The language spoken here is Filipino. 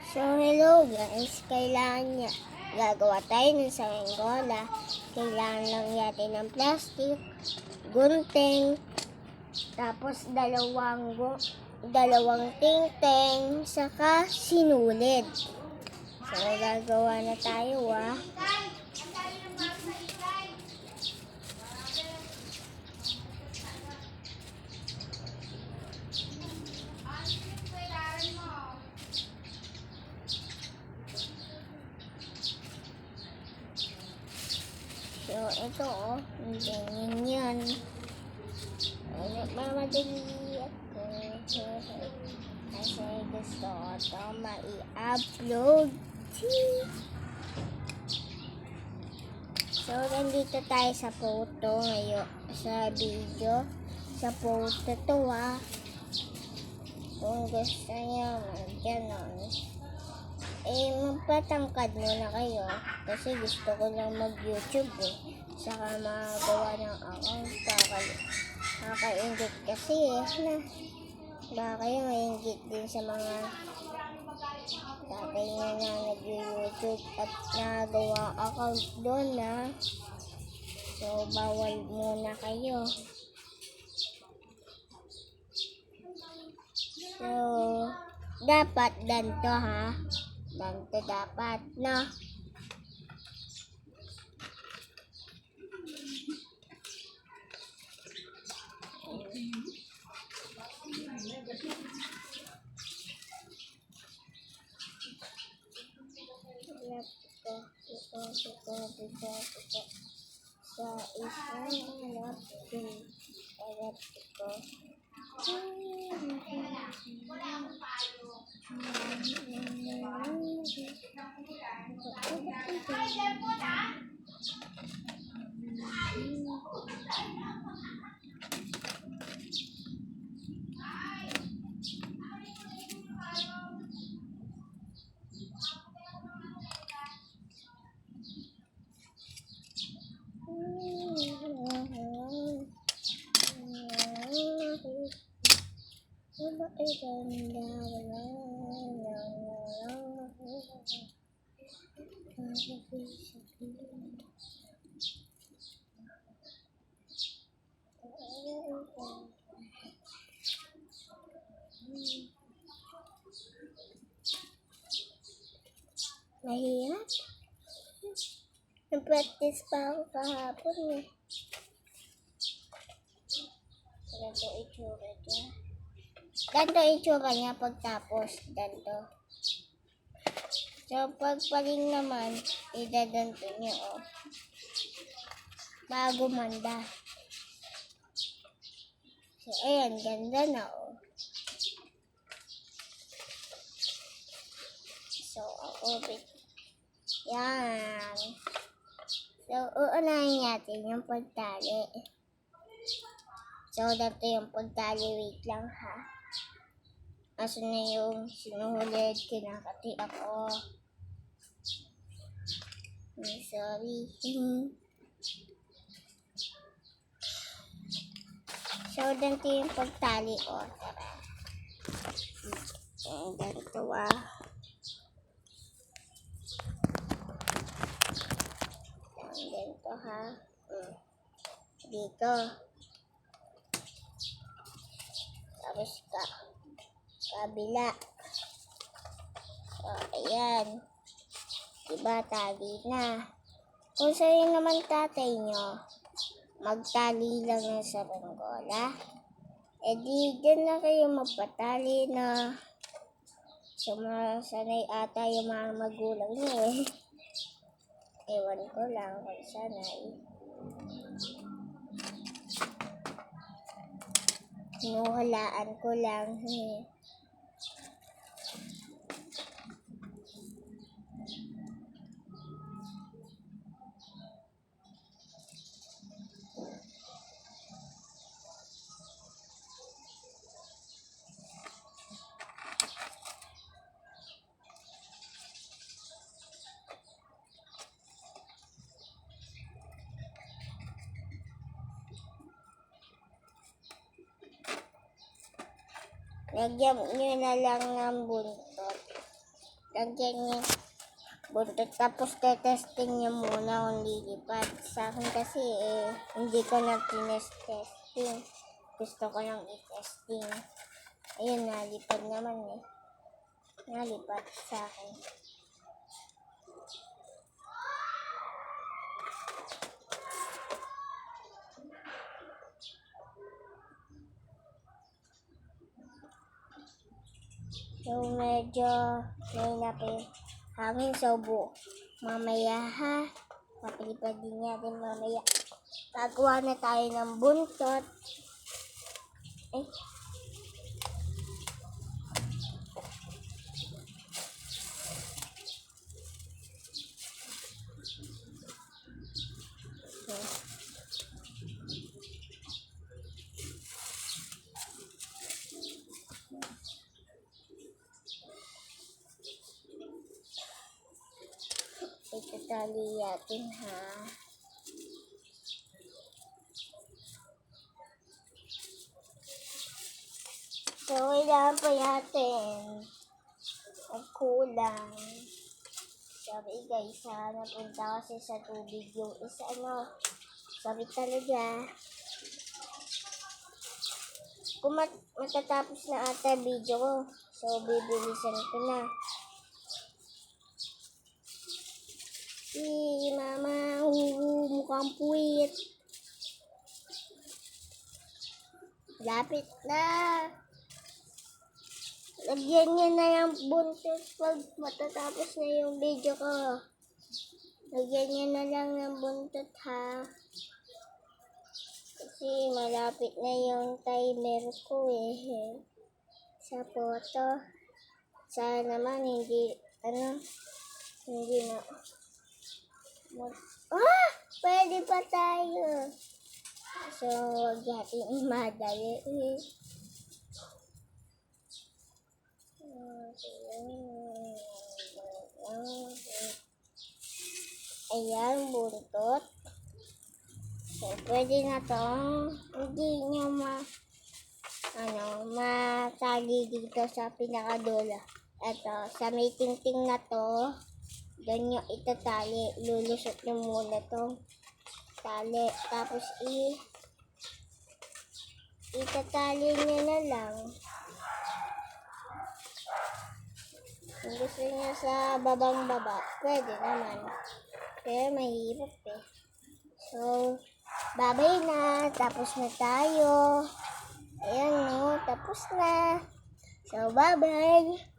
So, hello guys. Gagawa tayo ng saranggola. Kailangan lang natin ng plastic, gunting, tapos dalawang tingting, saka sinulid. So, gagawa na tayo So, ito ganyan yan. Nagmamadali ako. Kasi gusto ko ito mai-upload. So, nandito tayo sa photo ngayon. Sa video. Sa photo to Kung gusto niyo, ganon. Magpatangkad muna kayo. Kasi gusto ko lang mag-YouTube Saka magawa ng account. Kakaingit kasi baka kayo maingit din sa mga tatay na nag-YouTube at nagawa account doon So, bawal muna kayo. So, dapat ganito Ganito dapat, Mahirap. Nag-practice pa ako kahapon Ganito itsura niya. Ganito itsura niya pagtapos. Ganito. So, pagpaling naman, idadanto niya bago manda. So, ayan, ganda na So, yan. So, uunahin natin yung pagtali. So, dito yung pagtali. Wait lang Aso na yung sinuhulid? Kinakati ako. Sorry. So, dito yung pagtali Ganito Ganito Dito. Tapos kabila. So, ayan. Diba, tali na. Kung sa'yo naman tatay nyo, magtali lang ng saranggola. Di, dyan na kayo magpatali Sumasanay ata yung mga magulang nyo Ewan ko lang kung sanay. Hinuhulaan ko lang Lagyan nyo na lang ng buntot. lagyan niya buntot. Tapos testing niya muna kung lilipad. Sa akin kasi hindi ko na tinest-testing. Gusto ko lang i-testing. Ayun, nalipad naman eh. Nalipad sa akin. So, medyo may hangin. So, mamaya ha. Papalipad din natin mamaya. Gagawa na tayo ng buntot. Itatali natin ha. So, kailangan pa natin magkulang. Sabi guys, napunta kasi sa tubig yung isa sabi talaga. Kung matatapos na ata video ko, so bibilisan ko na. Si mama, mukhang puwit. Lapit na. Lagyan niya na yung buntot pag matatapos na yung video ko. Lagyan niya na lang ng buntot ha. Kasi malapit na yung timer ko eh. Sa photo. Sana naman hindi na. Pwede pa tayo. So, huwag natin madali eh. Ayan, buntot. So, pwede na itong hindi nyo matali dito sa pinakadulo. Ito, sa may tingting na to, doon nyo itatali. Lulusot nyo muna itong tali. Tapos, itatali nyo na lang. Kung gusto niya sa babang-baba, pwede naman. Pero mahirap eh. So, babay na. Tapos na tayo. Ayan tapos na. So, bye-bye.